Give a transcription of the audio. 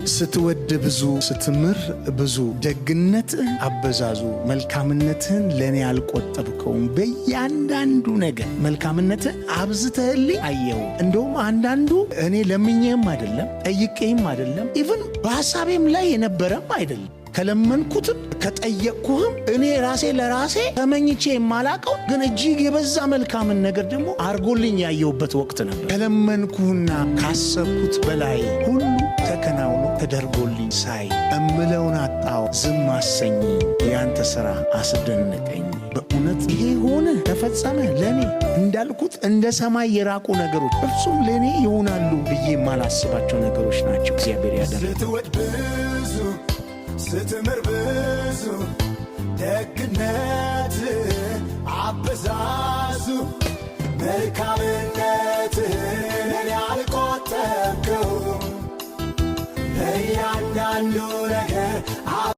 ስትወድ ብዙ ስትምር ብዙ ደግነት አበዛዙ መልካምነትን ለኔ አልቆጠብከውም በእያንዳንዱ ነገር መልካምነትን አብዝተህልኝ አየው እንደውም አንዳንዱ እኔ ለምኜም አይደለም ጠይቄም አይደለም ኢቭን በሐሳቤም ላይ የነበረም አይደለም ከለመንኩትም ከጠየቅኩህም እኔ ራሴ ለራሴ ተመኝቼ የማላቀው ግን እጅግ የበዛ መልካምን ነገር ደግሞ አርጎልኝ ያየውበት ወቅት ነበር። ከለመንኩህና ካሰብኩት በላይ ሁሉ ተከናውኖ ተደርጎልኝ ሳይ እምለውን አጣው ዝም አሰኝ ያንተ ሥራ አስደነቀኝ። በእውነት ይሄ ሆነ ተፈጸመ ለኔ እንዳልኩት እንደ ሰማይ የራቁ ነገሮች ፍጹም ለኔ ይሆናሉ ብዬ የማላስባቸው ነገሮች ናቸው እግዚአብሔር ያደረገው። ስትምር ብዙ ደግነት አበዛዙ መልካምነትን ያልቆጠብከው በእያንዳንዱ ነገር